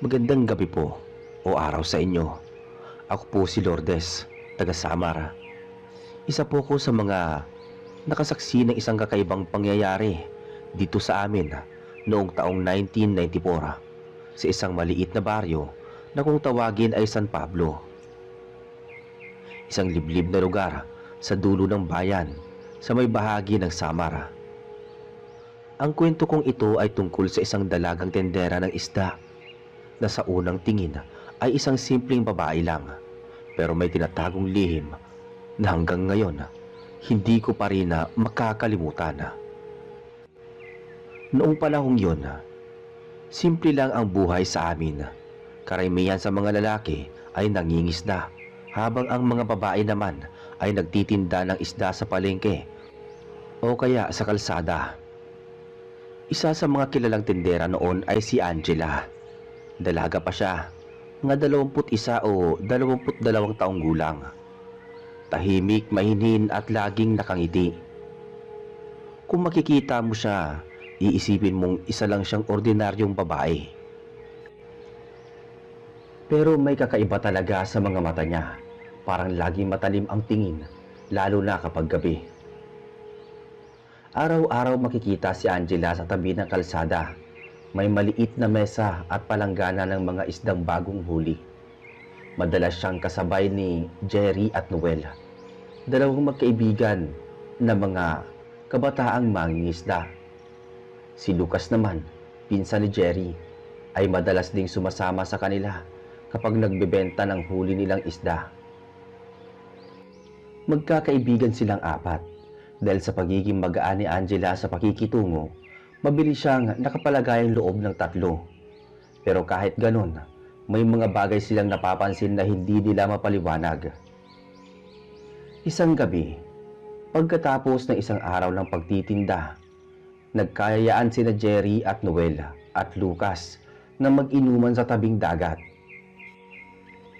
Magandang gabi po o araw sa inyo. Ako po si Lourdes, taga Samar. Isa po ko sa mga nakasaksi ng isang kakaibang pangyayari dito sa amin noong taong 1994 sa isang maliit na baryo na kung tawagin ay San Pablo. Isang liblib na lugar sa dulo ng bayan sa may bahagi ng Samar. Ang kwento kong ito ay tungkol sa isang dalagang tendera ng isda na sa unang tingin ay isang simpleng babae lang, pero may tinatagong lihim na hanggang ngayon hindi ko pa rin makakalimutan. Noong panahong yon, simple lang ang buhay sa amin. Karamihan sa mga lalaki ay nangingisda, habang ang mga babae naman ay nagtitinda ng isda sa palengke o kaya sa kalsada. Isa sa mga kilalang tindera noon ay si Angela. Dalaga pa siya, mga 21 o 22 taong gulang. Tahimik, mahinhin at laging nakangiti. Kung makikita mo siya, iisipin mong isa lang siyang ordinaryong babae. Pero may kakaiba talaga sa mga mata niya. Parang laging matalim ang tingin, lalo na kapag gabi. Araw-araw makikita si Angela sa tabi ng kalsada. May maliit na mesa at palanggana ng mga isdang bagong huli. Madalas siyang kasabay ni Jerry at Noel, dalawang magkaibigan na mga kabataang mangingisda. Si Lucas naman, pinsan ni Jerry, ay madalas ding sumasama sa kanila kapag nagbebenta ng huli nilang isda. Magkakaibigan silang apat dahil sa pagiging magaan ni Angela sa pakikitungo. Mabilis siyang nakapalagayang loob ng tatlo. Pero kahit ganon, may mga bagay silang napapansin na hindi nila mapaliwanag. Isang gabi, pagkatapos ng isang araw ng pagtitinda, nagkayayaan sina Jerry at Noel at Lucas na mag-inuman sa tabing dagat.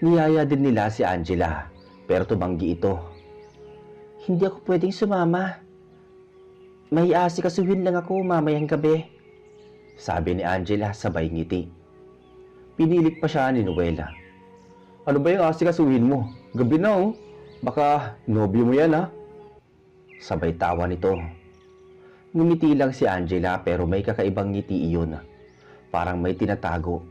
Niyaya din nila si Angela, pero tumanggi ito. "Hindi ako pwedeng sumama. May aasikasuhin lang ako mamayang gabi," sabi ni Angela sabay ngiti. Pinilit pa siya ni Noela. "Ano ba yung aasikasuhin mo? Gabi na oh. Baka nobyo mo yan ha?" Sabay tawa nito. Ngumiti lang si Angela pero may kakaibang ngiti iyon. Parang may tinatago.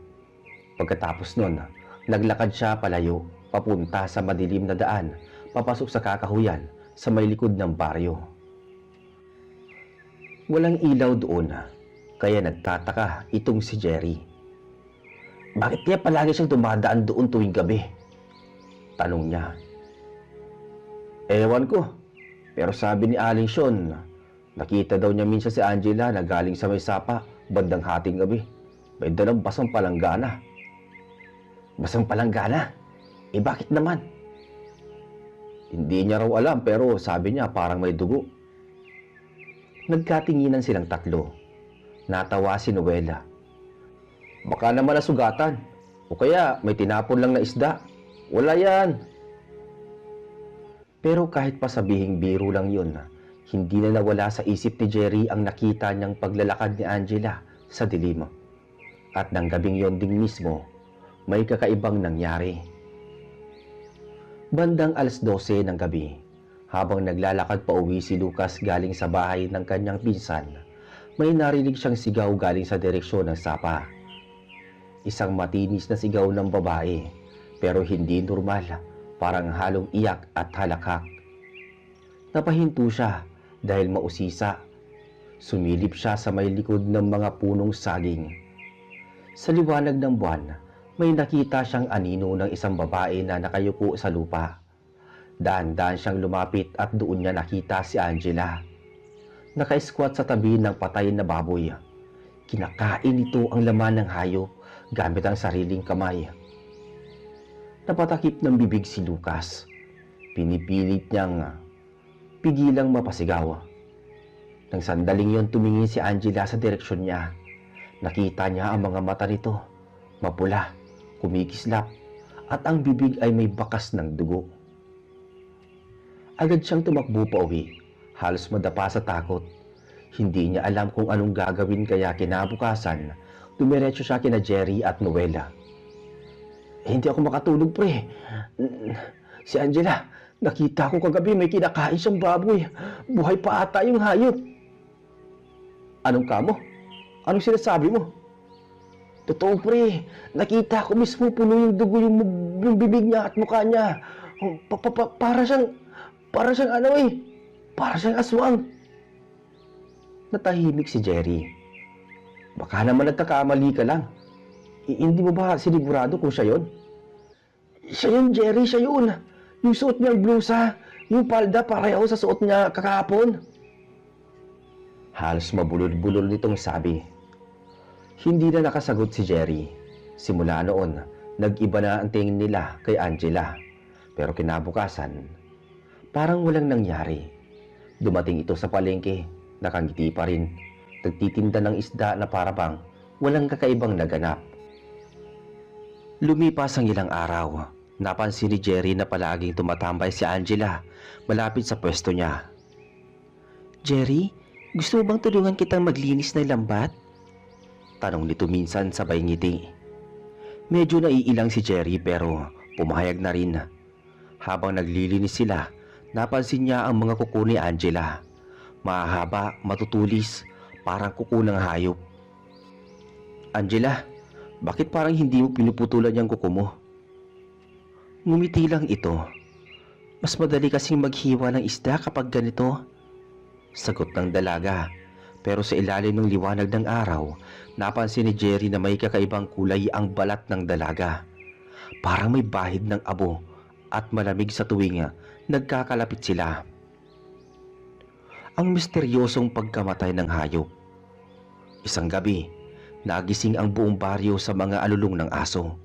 Pagkatapos nun, naglakad siya palayo, papunta sa madilim na daan, papasok sa kakahuyan sa may likod ng baryo. Walang ilaw doon, kaya nagtataka itong si Jerry. "Bakit kaya palagi siyang dumadaan doon tuwing gabi?" tanong niya. "Ewan ko, pero sabi ni Aling Sean, nakita daw niya minsan si Angela na galing sa may sapa bandang hating gabi. May dalang basang palanggana." "Basang palanggana? Eh bakit naman?" "Hindi niya raw alam pero sabi niya parang may dugo." Nagkatinginan silang tatlo. Natawa si Noela. "Baka naman nasugatan. O kaya may tinapon lang na isda. Wala yan." Pero kahit pa sabihing biro lang yun, hindi na nawala sa isip ni Jerry ang nakita niyang paglalakad ni Angela sa dilim. At nang gabing yon ding mismo, may kakaibang nangyari. Bandang 12:00 ng gabi, habang naglalakad pa uwi si Lucas galing sa bahay ng kanyang pinsan, may narinig siyang sigaw galing sa direksyon ng sapa. Isang matinis na sigaw ng babae, pero hindi normal, parang halong iyak at halakhak. Napahinto siya dahil mausisa. Sumilip siya sa may likod ng mga punong saging. Sa liwanag ng buwan, may nakita siyang anino ng isang babae na nakayuko sa lupa. Dahan-dahan siyang lumapit at doon niya nakita si Angela. Naka-squat sa tabi ng patay na baboy. Kinakain nito ang laman ng hayop gamit ang sariling kamay. Napatakip ng bibig si Lucas. Pinipilit niyang pigilang mapasigaw. Nang sandaling yon tumingin si Angela sa direksyon niya. Nakita niya ang mga mata nito. Mapula, kumikislap, at ang bibig ay may bakas ng dugo. Agad siyang tumakbo pa uwi, halos madapa sa takot. Hindi niya alam kung anong gagawin kaya kinabukasan Dumiretso siya kina Jerry at Noela. Hindi ako makatulog, pre. Si Angela, nakita ko kagabi may kinakain siyang baboy. Buhay pa ata yung hayop. Anong kamo? Anong sinasabi mo? Totoo, pre. Nakita ko mismo puno yung dugo yung bibig niya at mukha niya. Para siyang para siyang aswang. Natahimik si Jerry. Baka naman nagkakamali ka lang. Hindi mo ba sinigurado kung siya yun? Siya yun, Jerry, siya yun. Yung suot niyang blusa, yung palda pareho sa suot niya kakahapon. Halos mabulol-bulol nitong sabi. Hindi na nakasagot si Jerry. Simula noon, nag-iba na ang tingin nila kay Angela. Pero kinabukasan, parang walang nangyari. Dumating ito sa palengke, nakangiti pa rin. Nagtitinda ng isda na parabang walang kakaibang naganap. Lumipas ang ilang araw. Napansin ni Jerry na palaging tumatambay si Angela malapit sa pwesto niya. Jerry, gusto mo bang tulungan kitang maglinis ng lambat? Tanong nito minsan sabay ngiti. Medyo naiilang si Jerry pero pumayag na rin. Habang naglilinis sila, napansin niya ang mga kuko ni Angela. Mahahaba, matutulis, parang kuko ng hayop. Angela, bakit parang hindi mo pinuputulan yung kuko mo? Ngumiti lang ito. Mas madali kasing maghiwa ng isda kapag ganito. Sagot ng dalaga. Pero sa ilalim ng liwanag ng araw, napansin ni Jerry na may kakaibang kulay ang balat ng dalaga. Parang may bahid ng abo at malamig sa tuwing nagkakalapit sila. Ang misteryosong pagkamatay ng hayop. Isang gabi, nagising ang buong baryo sa mga alulong ng aso.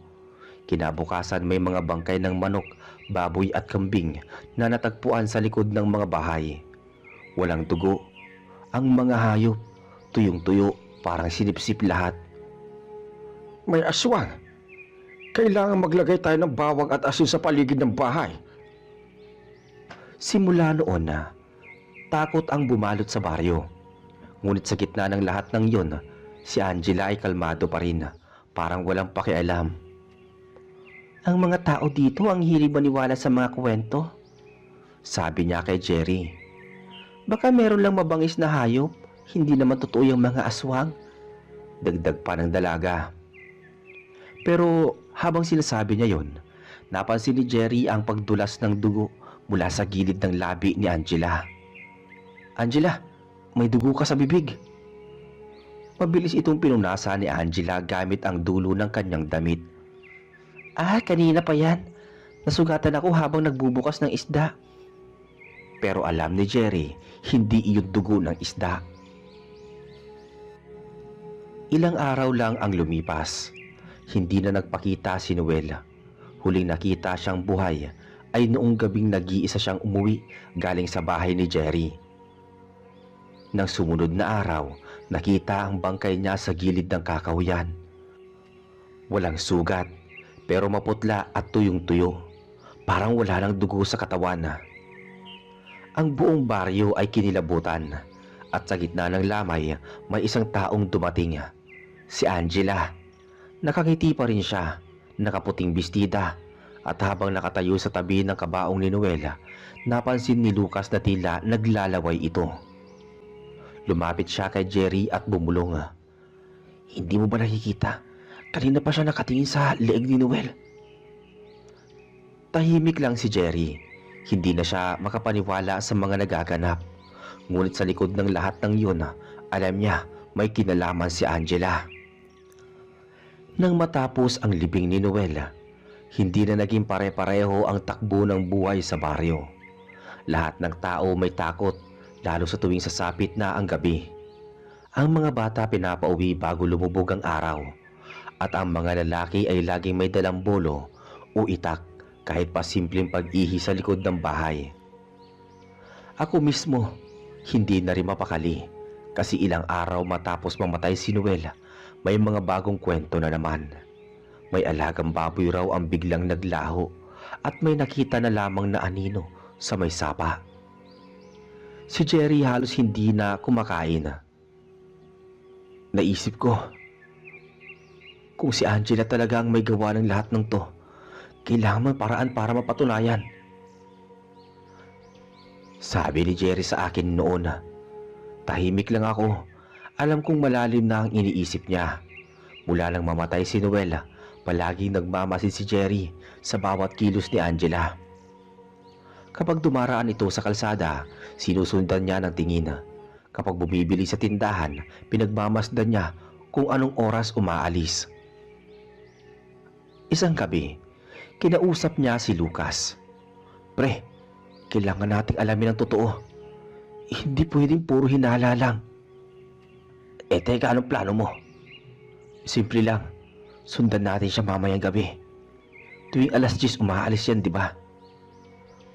Kinabukasan may mga bangkay ng manok, baboy at kambing na natagpuan sa likod ng mga bahay. Walang dugo. Ang mga hayop, tuyong-tuyo, parang sinipsip lahat. May aswang. Kailangan maglagay tayo ng bawang at asin sa paligid ng bahay. Simula noon na, takot ang bumalot sa baryo. Ngunit sa gitna ng lahat ng iyon, si Angela ay kalmado pa rin, parang walang pakialam. Ang mga tao dito ang hilig maniwala sa mga kwento, sabi niya kay Jerry. Baka meron lang mabangis na hayop, hindi naman totoo yung mga aswang, dagdag pa ng dalaga. Pero habang sinasabi niya yon, napansin ni Jerry ang pagdulas ng dugo mula sa gilid ng labi ni Angela. Angela, may dugo ka sa bibig. Mabilis itong pinunasan ni Angela gamit ang dulo ng kanyang damit. Kanina pa yan. Nasugatan ako habang nagbubukas ng isda. Pero alam ni Jerry, hindi iyon dugo ng isda. Ilang araw lang ang lumipas. Hindi na nagpakita si Noel. Huling nakita siyang buhay ay noong gabing nag-iisa siyang umuwi galing sa bahay ni Jerry. Nang sumunod na araw, nakita ang bangkay niya sa gilid ng kakahuyan. Walang sugat, pero maputla at tuyong-tuyo. Parang wala nang dugo sa katawan. Ang buong baryo ay kinilabutan at sa gitna ng lamay may isang taong dumating. Si Angela. Nakangiti pa rin siya, nakaputing bestida, at habang nakatayo sa tabi ng kabaong ni Noel, napansin ni Lucas na tila naglalaway ito. Lumapit siya kay Jerry at bumulong. Hindi mo ba nakikita? Kanina pa siya nakatingin sa leeg ni Noel. Tahimik lang si Jerry. Hindi na siya makapaniwala sa mga nagaganap. Ngunit sa likod ng lahat ng iyon, alam niya may kinalaman si Angela. Nang matapos ang libing ni Noel, hindi na naging pare-pareho ang takbo ng buhay sa baryo. Lahat ng tao may takot, lalo sa tuwing sasapit na ang gabi. Ang mga bata pinapauwi bago lumubog ang araw, at ang mga lalaki ay laging may dalang bolo o itak kahit pa simpleng pag-ihi sa likod ng bahay. Ako mismo, hindi na rin mapakali kasi ilang araw matapos mamatay si Noel, may mga bagong kwento na naman. May alagang baboy raw ang biglang naglaho at may nakita na lamang na anino sa may sapa. Si Jerry halos hindi na kumakain. Naisip ko, Kung si Angela talaga ang may gawa ng lahat ng to, kailangan may paraan para mapatunayan. Sabi ni Jerry sa akin noon. Tahimik lang ako. Alam kong malalim na ang iniisip niya. Mula nang mamatay si Noel, palaging nagmamasid si Jerry sa bawat kilos ni Angela. Kapag dumaraan ito sa kalsada, sinusundan niya ng tingin. Kapag bumibili sa tindahan, pinagmamasdan niya kung anong oras umaalis. Isang gabi, kinausap niya si Lucas. Pre, kailangan nating alamin ang totoo. Hindi pwedeng puro hinala lang. Teka, anong plano mo? Simple lang, sundan natin siya mamayang gabi. Tuwing alas 10 umaalis yan, di ba?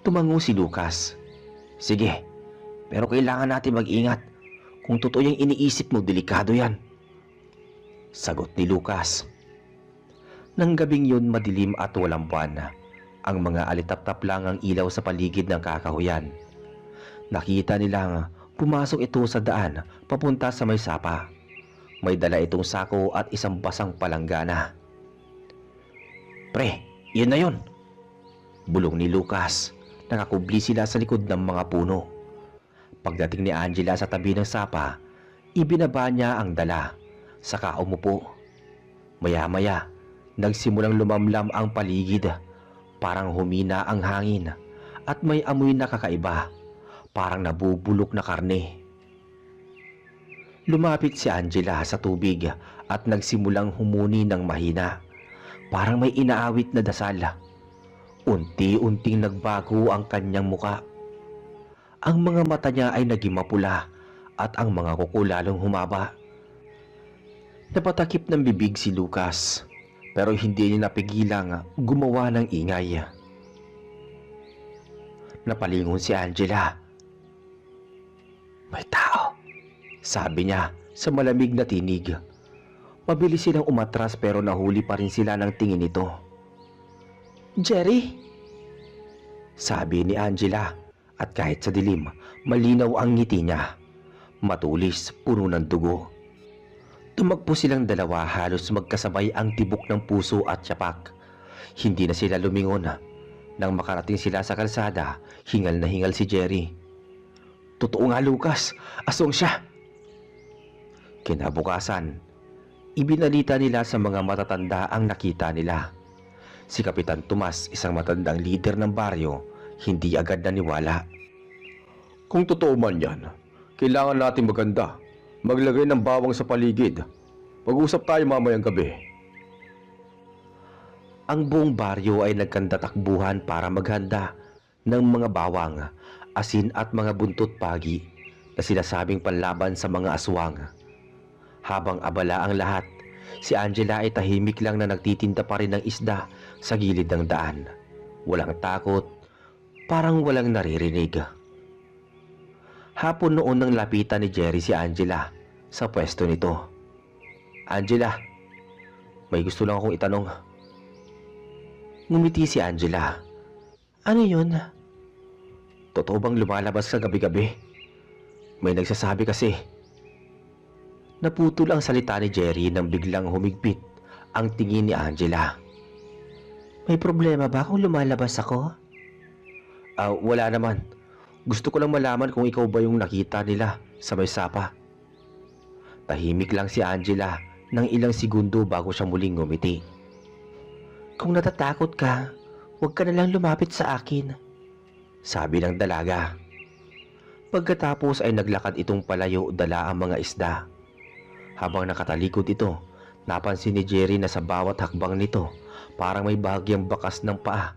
Tumango si Lucas. Sige, pero kailangan natin mag-ingat. Kung totoo yung iniisip mo, delikado yan. Sagot ni Lucas. Nang gabing yun, madilim at walang buwan. Ang mga alitap-tap lang ang ilaw sa paligid ng kakahuyan. Nakita nilang pumasok ito sa daan papunta sa may sapa. May dala itong sako at isang basang palanggana. Pre, yun na yun. Bulong ni Lucas. Nakakubli sila sa likod ng mga puno. Pagdating ni Angela sa tabi ng sapa, ibinaba niya ang dala. Saka umupo. Maya-maya, nagsimulang lumamlam ang paligid. Parang humina ang hangin at may amoy na kakaiba. Parang nabubulok na karne. Lumapit si Angela sa tubig at nagsimulang humuni ng mahina. Parang may inaawit na dasal. Unti-unting nagbago ang kanyang muka. Ang mga mata niya ay naging mapula at ang mga kuko lalong humaba. Napatakip ng bibig si Lucas pero hindi niya napigilang gumawa ng ingay. Napalingon si Angela. May tao, sabi niya sa malamig na tinig. Mabilis silang umatras pero nahuli pa rin sila ng tingin nito. Jerry? Sabi ni Angela at kahit sa dilim, malinaw ang ngiti niya. Matulis, puno ng dugo. Tumakbo silang dalawa, halos magkasabay ang tibok ng puso at tiyapak. Hindi na sila lumingon. Nang makarating sila sa kalsada, hingal na hingal si Jerry. Totoo nga, Lucas, aswang siya. Kinabukasan, ibinalita nila sa mga matatanda ang nakita nila. Si Kapitan Tomas, isang matandang lider ng baryo, hindi agad naniwala. Kung totoo man yan, kailangan natin maganda. Maglagay ng bawang sa paligid. Mag-usap tayo mamayang gabi. Ang buong baryo ay nagkandatakbuhan para maghanda ng mga bawang, asin at mga buntot pagi na sinasabing panlaban sa mga aswang. Habang abala ang lahat, si Angela ay tahimik lang na nagtitinda pa rin ng isda sa gilid ng daan. Walang takot, parang walang naririnig. Hapon noon nang lapitan ni Jerry si Angela sa pwesto nito. Angela, may gusto lang akong itanong. Ngumiti si Angela. Ano yun? Totoo bang lumalabas sa gabi-gabi? May nagsasabi kasi. Naputol ang salita ni Jerry nang biglang humigpit ang tingin ni Angela. May problema ba kung lumalabas ako? Wala naman. Gusto ko lang malaman kung ikaw ba yung nakita nila sa may sapa. Tahimik lang si Angela ng ilang segundo bago siya muling ngumiti. Kung natatakot ka, huwag ka na lang lumapit sa akin, sabi ng dalaga. Pagkatapos ay naglakad itong palayo dala ang mga isda. Habang nakatalikod ito, napansin ni Jerry na sa bawat hakbang nito parang may bahagyang bakas ng paa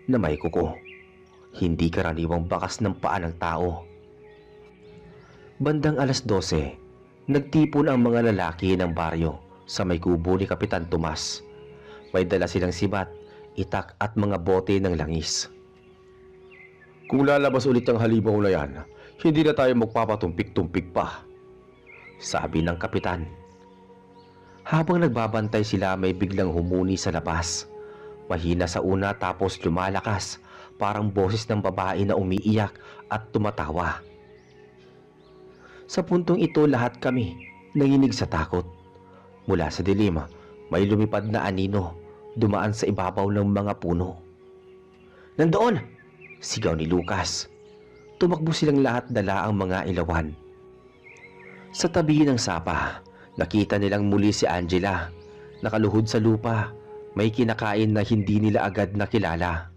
na may kuko. Hindi karaniwang bakas ng paa ng tao. Bandang alas 12, nagtipon ang mga lalaki ng baryo sa may kubo ni Kapitan Tomas. May dala silang sibat, itak at mga bote ng langis. Kung lalabas ulit ang halimaw na yan, hindi na tayo magpapatumpik-tumpik pa, sabi ng kapitan. Habang nagbabantay sila, may biglang humuni sa labas. Mahina sa una tapos lumalakas, parang boses ng babae na umiiyak at tumatawa. Sa puntong ito lahat kami nanginig sa takot. Mula sa dilim, May lumipad na anino dumaan sa ibabaw ng mga puno. "Nandoon!" sigaw ni Lucas. Tumakbo silang lahat, dala ang mga ilawan. Sa tabi ng sapa, nakita nilang muli si Angela. Nakaluhod sa lupa, may kinakain na hindi nila agad nakilala.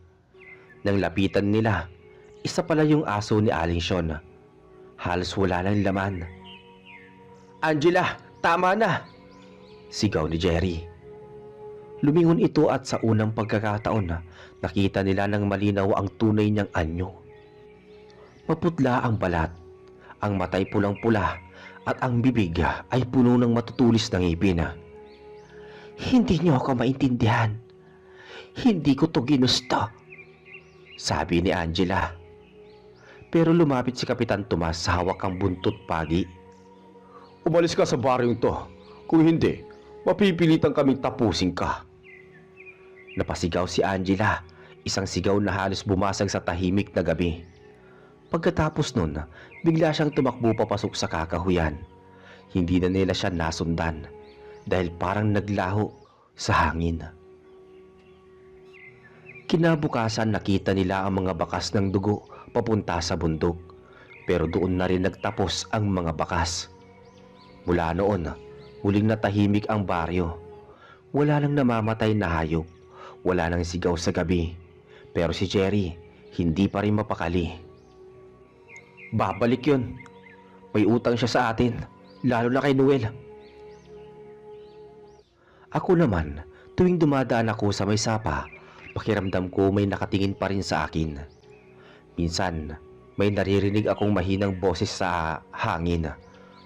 Nang lapitan nila, isa pala yung aso ni Aling Sean. Halos wala ng laman. "Angela, tama na!" sigaw ni Jerry. Lumingon ito at sa unang pagkakataon nakita nila ng malinaw ang tunay niyang anyo. Maputla ang balat, ang matay pulang-pula at ang bibig ay puno ng matutulis na ngipin. "Hindi niyo ako maintindihan. Hindi ko to ginusto," sabi ni Angela. Pero lumapit si Kapitan Tomas sa hawak ang buntot pagi. "Umalis ka sa baryong to. Kung hindi, mapipilitan kaming tapusin ka." Napasigaw si Angela, isang sigaw na halos bumasag sa tahimik na gabi. Pagkatapos nun, bigla siyang tumakbo papasok sa kakahuyan. Hindi na nila siya nasundan dahil parang naglaho sa hangin. Kinabukasan nakita nila ang mga bakas ng dugo papunta sa bundok, pero doon na rin nagtapos ang mga bakas. Mula noon, muling natahimik ang baryo. Wala nang namamatay na hayop, wala nang sigaw sa gabi, pero si Jerry hindi pa rin mapakali. "Babalik yun. May utang siya sa atin, lalo na kay Noel." Ako naman, tuwing dumadaan ako sa may sapa, pakiramdam ko may nakatingin pa rin sa akin. Minsan, may naririnig akong mahinang boses sa hangin.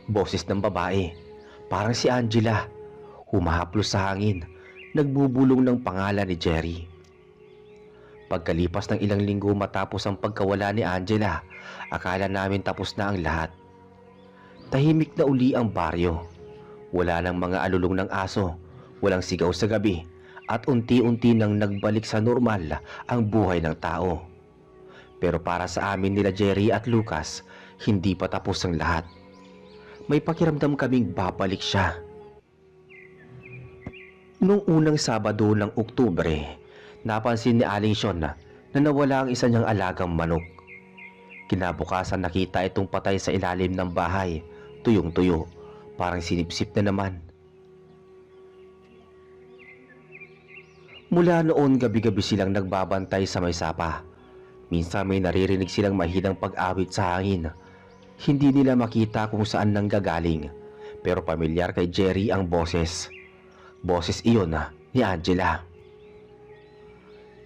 Boses ng babae, parang si Angela, humahaplos sa hangin, nagbubulong ng pangalan ni Jerry. Pagkalipas ng ilang linggo matapos ang pagkawala ni Angela, akala namin tapos na ang lahat. Tahimik na uli ang baryo. Wala nang mga alulong ng aso, walang sigaw sa gabi, at unti-unti nang nagbalik sa normal ang buhay ng tao. Pero para sa amin nila Jerry at Lucas, hindi pa tapos ang lahat. May pakiramdam kaming babalik siya. Noong unang Sabado ng Oktubre, napansin ni Aling Sean na nawala ang isa niyang alagang manok. Kinabukasan nakita itong patay sa ilalim ng bahay, tuyong-tuyo, parang sinipsip na naman. Mula noon gabi-gabi silang nagbabantay sa may sapa. Minsan may naririnig silang mahinang pag-awit sa hangin. Hindi nila makita kung saan nanggagaling, pero pamilyar kay Jerry ang boses. Boses iyon ni Angela.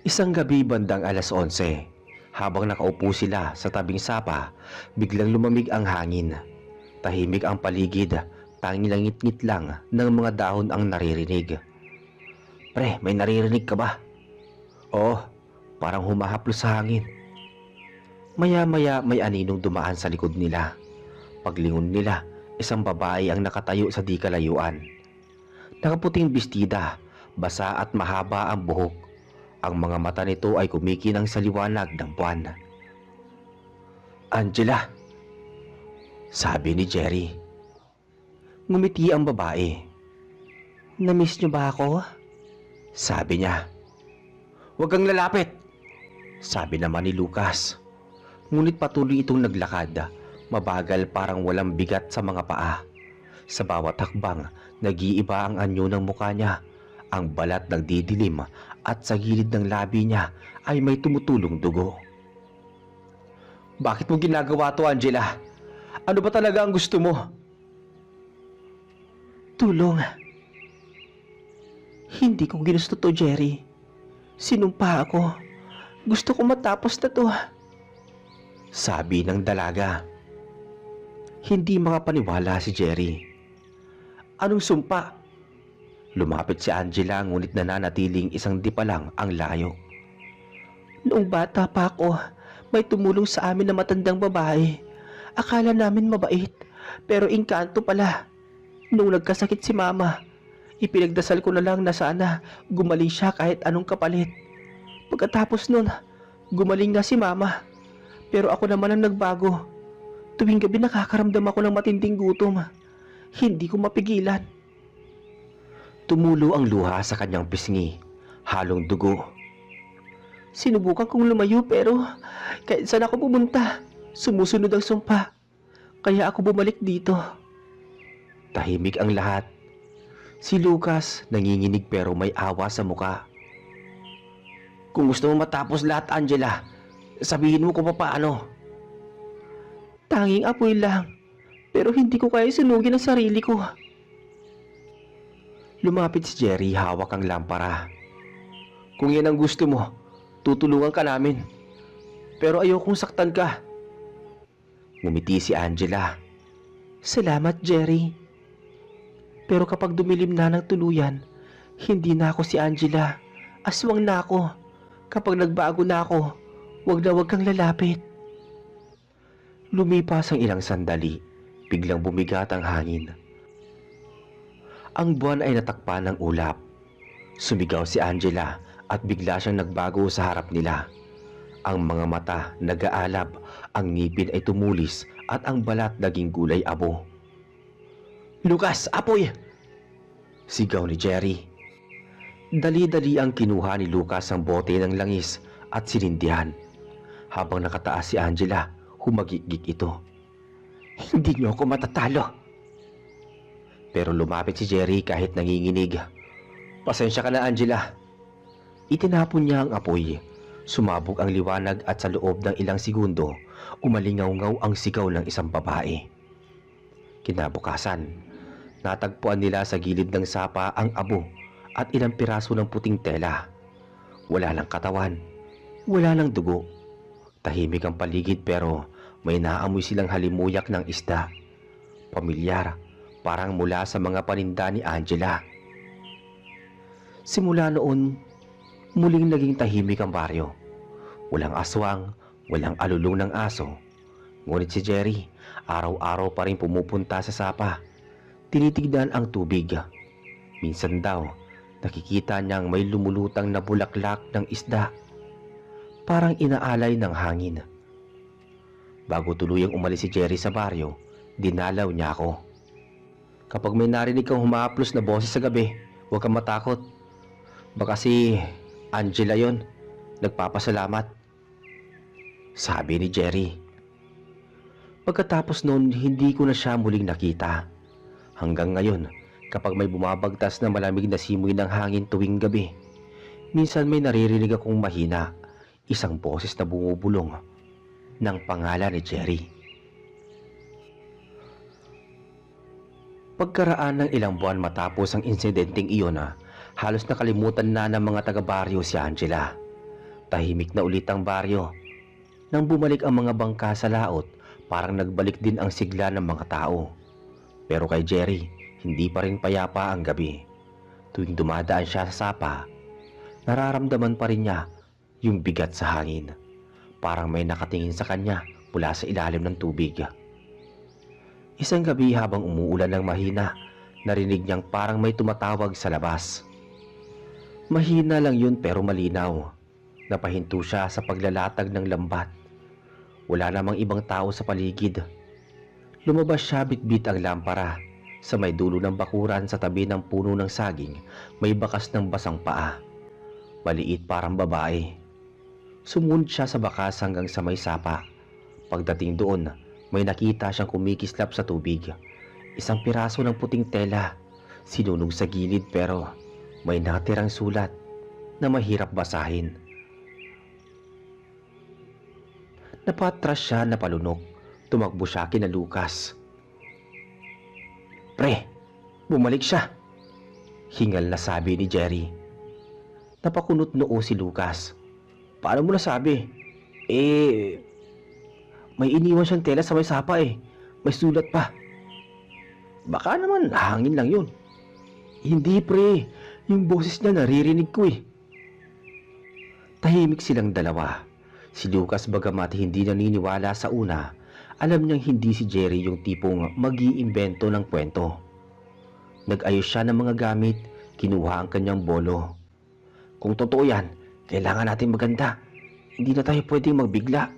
Isang gabi bandang 11:00, habang nakaupo sila sa tabing sapa, biglang lumamig ang hangin. Tahimik ang paligid, tanging langit-ngit lang ng mga dahon ang naririnig. "Pre, may naririnig ka ba?" "Oo, parang humahaplos sa hangin." Maya-maya may aninong dumaan sa likod nila. Paglingon nila, isang babae ang nakatayo sa di kalayuan. Nakaputing bestida, basa at mahaba ang buhok. Ang mga mata nito ay kumikinang sa liwanag ng buwan. "Angela," sabi ni Jerry. Ngumiti ang babae. "Namiss niyo ba ako?" sabi niya. "Huwag kang lalapit," sabi naman ni Lucas. Ngunit patuloy itong naglakad, mabagal, parang walang bigat sa mga paa. Sa bawat hakbang, nag-iiba ang anyo ng mukha niya. Ang balat nagdidilim at sa gilid ng labi niya ay may tumutulong dugo. "Bakit mo ginagawa to, Angela? Ano ba talaga ang gusto mo?" "Tulong." "Hindi ko ginusto to, Jerry. Sinumpa ako. Gusto ko matapos na to," sabi ng dalaga. Hindi makapaniwala si Jerry. "Anong sumpa?" Lumapit si Angela, ngunit nananatiling isang di pa lang ang layo. "Noong bata pa ako, may tumulong sa amin na matandang babae. Akala namin mabait, pero engkanto pala. Nung nagkasakit si Mama, ipinagdasal ko na lang na sana gumaling siya kahit anong kapalit. Pagkatapos nun, gumaling na si Mama. Pero ako naman ang nagbago. Tuwing gabi nakakaramdam ako ng matinding gutom. Hindi ko mapigilan." Tumulo ang luha sa kanyang pisngi, halong dugo. Sinubukan kong lumayo pero kahit saan ako pumunta, sumusunod ang sumpa. Kaya ako bumalik dito. Tahimik ang lahat. Si Lucas nanginginig pero may awa sa muka. Kung gusto mo matapos lahat, Angela, sabihin mo kung paano. Tanging apoy lang, pero hindi ko kaya sunugin ang sarili ko. Lumapit si Jerry, hawak ang lampara. Kung yan ang gusto mo, tutulungan ka namin. Pero ayokong saktan ka. Ngumiti si Angela. Salamat, Jerry. Pero kapag dumilim na ng tuluyan, hindi na ako si Angela. Aswang na ako. Kapag nagbago na ako, wag kang lalapit. Lumipas ang ilang sandali, biglang bumigat ang hangin. Ang buwan ay natakpan ng ulap. Sumigaw si Angela at bigla siyang nagbago sa harap nila. Ang mga mata nag-aalab, ang ngipin ay tumulis at ang balat naging gulay abo. Lucas, apoy! Sigaw ni Jerry. Dali-dali ang kinuha ni Lucas ang bote ng langis at sinindihan. Habang nakataas si Angela, humagigik ito. Hindi niyo ako matatalo. Pero lumapit si Jerry kahit nanginginig. Pasensya ka na, Angela. Itinapon niya ang apoy. Sumabog ang liwanag at sa loob ng ilang segundo, umalingaw-ngaw ang sigaw ng isang babae. Kinabukasan, natagpuan nila sa gilid ng sapa ang abo at ilang piraso ng puting tela. Wala lang katawan, wala lang dugo. Tahimik ang paligid pero may naamoy silang halimuyak ng isda. Pamilyar, parang mula sa mga paninda ni Angela. Simula noon, muling naging tahimik ang baryo. Walang aswang, walang alulong ng aso. Ngunit si Jerry, araw-araw pa rin pumupunta sa sapa. Tinitignan ang tubig. Minsan daw, nakikita niyang may lumulutang na bulaklak ng isda. Parang inaalay ng hangin. Bago tuluyang umalis si Jerry sa baryo, dinalaw niya ako. Kapag may narinig kang humahaplos na boses sa gabi, huwag kang matakot. Baka si Angela yon, nagpapasalamat. Sabi ni Jerry. Pagkatapos noon, hindi ko na siya muling nakita. Hanggang ngayon, kapag may bumabagtas na malamig na simoy ng hangin tuwing gabi, minsan may naririnig akong mahina, isang boses na bumubulong ng pangalan ni Jerry. Pagkaraan ng ilang buwan matapos ang insidenteng iyon, halos nakalimutan na ng mga taga-baryo si Angela. Tahimik na ulit ang baryo. Nang bumalik ang mga bangka sa laot, parang nagbalik din ang sigla ng mga tao. Pero kay Jerry, hindi pa rin payapa ang gabi. Tuwing dumadaan siya sa sapa, nararamdaman pa rin niya yung bigat sa hangin. Parang may nakatingin sa kanya mula sa ilalim ng tubig. Isang gabi habang umuulan ng mahina, narinig niyang parang may tumatawag sa labas. Mahina lang yun pero malinaw. Napahinto siya sa paglalatag ng lambat. Wala namang ibang tao sa paligid. Lumabas siya, bitbit ang lampara. Sa may dulo ng bakuran sa tabi ng puno ng saging, may bakas ng basang paa. Maliit parang babae. Sumunod siya sa bakas hanggang sa may sapa. Pagdating doon, may nakita siyang kumikislap sa tubig. Isang piraso ng puting tela, sinunog sa gilid pero may natirang sulat na mahirap basahin. Napatras siya na palunok. Tumakbo siya kina Lucas. Pre, bumalik siya, hingal na sabi ni Jerry. Napakunot noo si Lucas. Paano mo nasabi? May iniwan siyang tela sa may sapa eh. May sulat pa. Baka naman hangin lang yun. Hindi pre, yung boses niya naririnig ko eh. Tahimik silang dalawa. Si Lucas bagamat hindi naniniwala sa una, alam niyang hindi si Jerry yung tipong mag-iimbento ng kwento. Nag-ayos siya ng mga gamit, kinuha ang kanyang bolo. Kung totoo yan, kailangan natin maganda. Hindi na tayo pwedeng magbigla.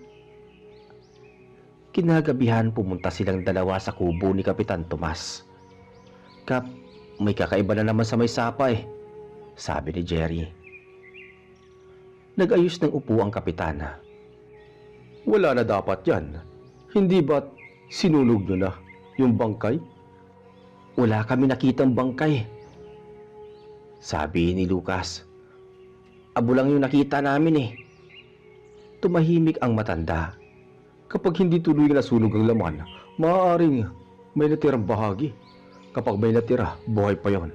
Kinagabihan pumunta silang dalawa sa kubo ni Kapitan Tomas. Kap, May kakaiba na naman sa may sapa eh, sabi ni Jerry. Nag-ayos ng upo ang kapitan. Wala na dapat yan. Hindi ba't sinunog nyo na yung bangkay? Wala kami nakitang bangkay, sabi ni Lucas. Abo lang yung nakita namin eh. Tumahimik ang matanda. Kapag hindi tuloy na nasunog ang laman, maaaring may natirang bahagi. Kapag may natira, buhay pa yon,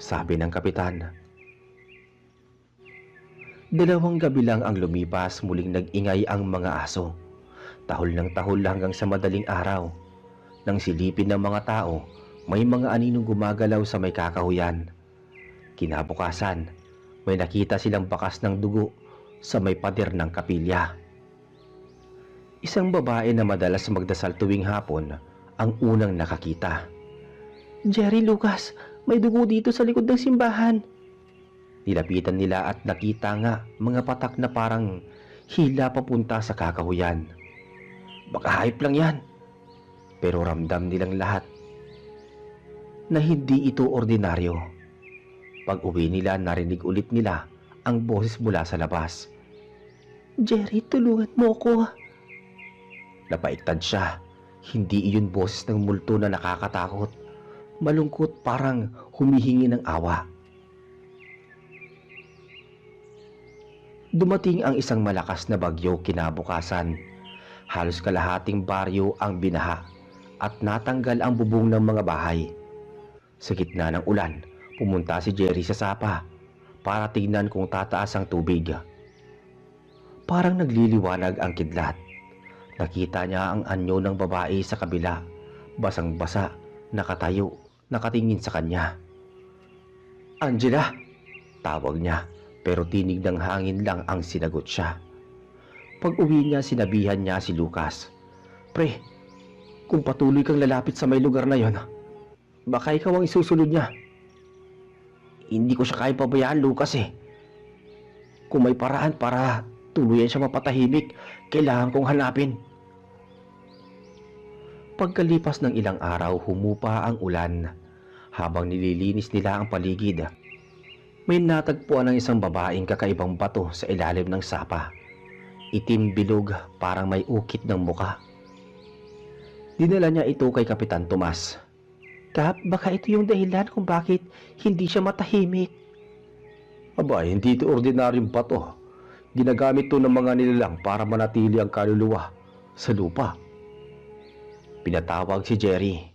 sabi ng kapitan. Dalawang gabi lang ang lumipas, muling nag-ingay ang mga aso. Tahol ng tahol hanggang sa madaling araw. Nang silipin ng mga tao, may mga aninong gumagalaw sa may kakahuyan. Kinabukasan, may nakita silang bakas ng dugo sa may pader ng kapilya. Isang babae na madalas magdasal tuwing hapon ang unang nakakita. Jerry, Lucas, may dugo dito sa likod ng simbahan. Nilapitan nila at nakita nga mga patak na parang hila papunta sa kakahuyan. Baka hype lang yan. Pero ramdam nilang lahat na hindi ito ordinaryo. Pag uwi nila, narinig ulit nila ang boses mula sa labas. Jerry, tulungan mo ko. Napaiktad siya. Hindi iyon boses ng multo na nakakatakot. Malungkot, parang humihingi ng awa. Dumating ang isang malakas na bagyo kinabukasan. Halos kalahating baryo ang binaha at natanggal ang bubong ng mga bahay. Sa gitna ng ulan, pumunta si Jerry sa sapa para tignan kung tataas ang tubig. Parang nagliliwanag ang kidlat. Nakita niya ang anyo ng babae sa kabila, basang-basa, nakatayo, nakatingin sa kanya. Angela! Tawag niya, pero tinig ng hangin lang ang sinagot siya. Pag uwi niya, sinabihan niya si Lucas. Pre, kung patuloy kang lalapit sa may lugar na yon, baka ikaw ang isusunod niya. Hindi ko siya kaya pabayaan, Lucas eh. Kung may paraan para tuluyan siya mapatahimik, kailangan kong hanapin. Pagkalipas ng ilang araw, humupa ang ulan. Habang nililinis nila ang paligid, may natagpuan ng isang babaeng kakaibang bato sa ilalim ng sapa. Itim bilog, parang may ukit ng muka. Dinala niya ito kay Kapitan Tomas. Kap, baka ito yung dahilan kung bakit hindi siya matahimik. Aba, hindi ito ordinaryong bato. Ginagamit ito ng mga nilalang para manatili ang kaluluwa sa lupa. Pinatawag si Jerry.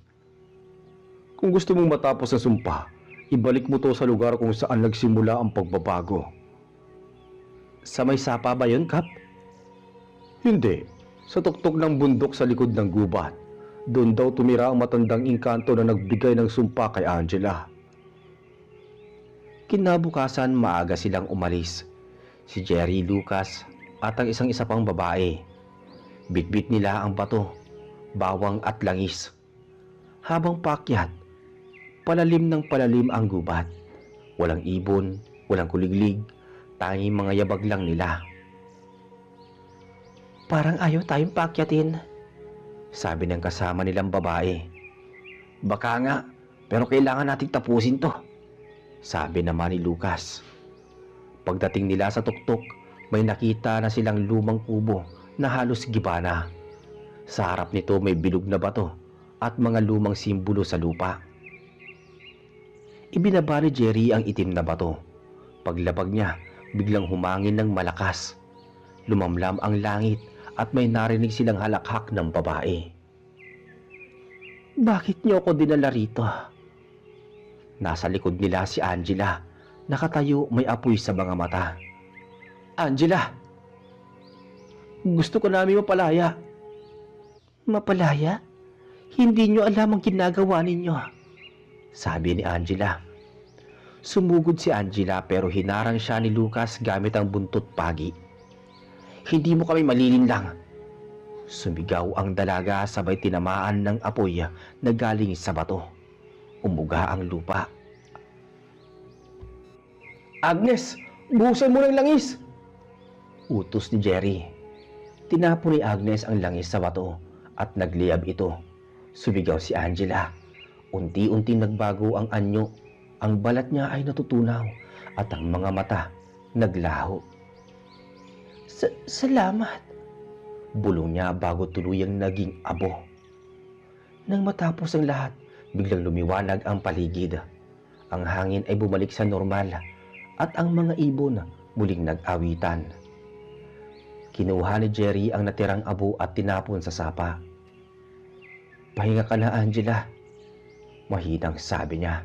Kung gusto mong matapos ang sumpa, ibalik mo to sa lugar kung saan nagsimula ang pagbabago. Sa may sapa ba yun, Kap? Hindi. Sa tuktok ng bundok sa likod ng gubat. Doon daw tumira ang matandang engkanto na nagbigay ng sumpa kay Angela. Kinabukasan, maaga silang umalis. Si Jerry, Lucas at ang isa pang babae. Bitbit nila ang bato, bawang at langis. Habang paakyat, palalim ng palalim ang gubat. Walang ibon, walang kuliglig, tanging mga yabag lang nila. Parang ayaw tayong paakyatin, sabi ng kasama nilang babae. Baka nga, pero kailangan nating tapusin to, sabi naman ni Lucas. Pagdating nila sa tuktok, may nakita na silang lumang kubo na halos gibana. Sa harap nito may bilog na bato at mga lumang simbolo sa lupa. Ibinaba ni Jerry ang itim na bato. Paglabag niya, biglang humangin ng malakas. Lumamlam ang langit at may narinig silang halakhak ng babae. Bakit niyo ako dinala rito? Nasa likod nila si Angela. Nakatayo, may apoy sa mga mata. Angela! Gusto ko namin mapalaya. Mapalaya? Hindi niyo alam ang ginagawa ninyo, sabi ni Angela. Sumugod si Angela pero hinarang siya ni Lucas gamit ang buntot pagi. Hindi mo kami malilinlang. Sumigaw ang dalaga sabay tinamaan ng apoy na galing sa bato. Umuga ang lupa. Agnes, buhusan mo ng langis! Utos ni Jerry. Tinapon ni Agnes ang langis sa bato at nagliyab ito. Sumigaw si Angela. Unti-unti nagbago ang anyo, ang balat niya ay natutunaw at ang mga mata naglaho. Salamat, bulong niya bago tuluyang naging abo. Nang matapos ang lahat, biglang lumiwanag ang paligid. Ang hangin ay bumalik sa normal at ang mga ibon muling nag-awitan. Kinuha ni Jerry ang natirang abo at tinapon sa sapa. Pahinga ka na, Angela, mahinang sabi niya.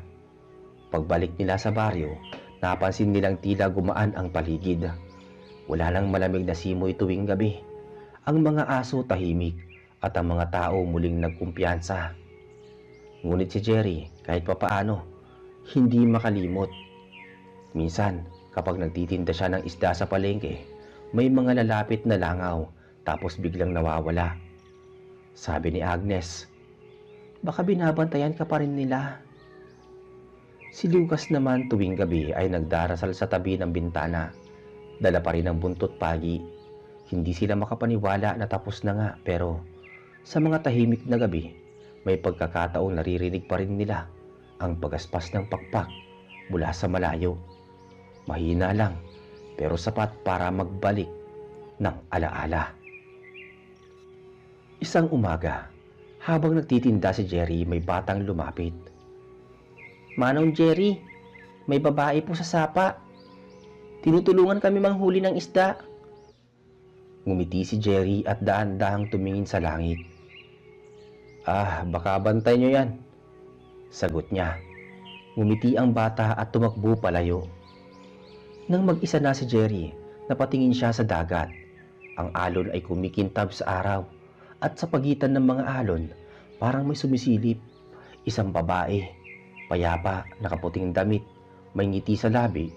Pagbalik nila sa baryo, napansin nilang tila gumaan ang paligid. Wala nang malamig na simoy tuwing gabi. Ang mga aso tahimik at ang mga tao muling nagkumpiyansa. Ngunit si Jerry, kahit papaano, hindi makalimot. Minsan, kapag nagtitinda siya ng isda sa palengke, may mga lalapit na langaw tapos biglang nawawala. Sabi ni Agnes, baka binabantayan ka pa rin nila. Si Lucas naman tuwing gabi ay nagdarasal sa tabi ng bintana. Dala pa rin ang buntot pagi. Hindi sila makapaniwala na tapos na nga, pero sa mga tahimik na gabi, may pagkakataong naririnig pa rin nila ang pagaspas ng pakpak mula sa malayo. Mahina lang, pero sapat para magbalik ng alaala. Isang umaga, habang nagtitinda si Jerry, may batang lumapit. Manong Jerry, may babae po sa sapa. Tinutulungan kami manghuli ng isda. Ngumiti si Jerry at daan-dahang tumingin sa langit. Baka bantay nyo yan, sagot niya. Ngumiti ang bata at tumakbo palayo. Nang mag-isa na si Jerry, napatingin siya sa dagat. Ang alon ay kumikintab sa araw at sa pagitan ng mga alon, parang may sumisilip. Isang babae, payapa, nakaputing damit, may ngiti sa labi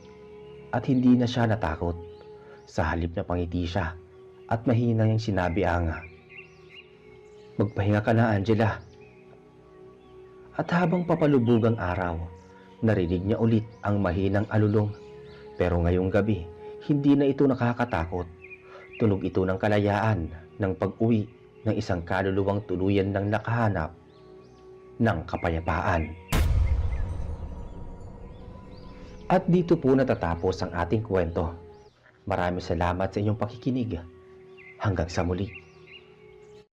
at hindi na siya natakot. Sa halip na pangiti siya at mahina niyang sinabi ang, magpahinga ka na, Angela. At habang papalubog ang araw, narinig niya ulit ang mahinang alulong. Pero ngayong gabi, hindi na ito nakakatakot. Tunog ito ng kalayaan ng pag-uwi ng isang kaluluwang tuluyan ng nakahanap ng kapayapaan. At dito po natatapos ang ating kwento. Maraming salamat sa inyong pakikinig. Hanggang sa muli.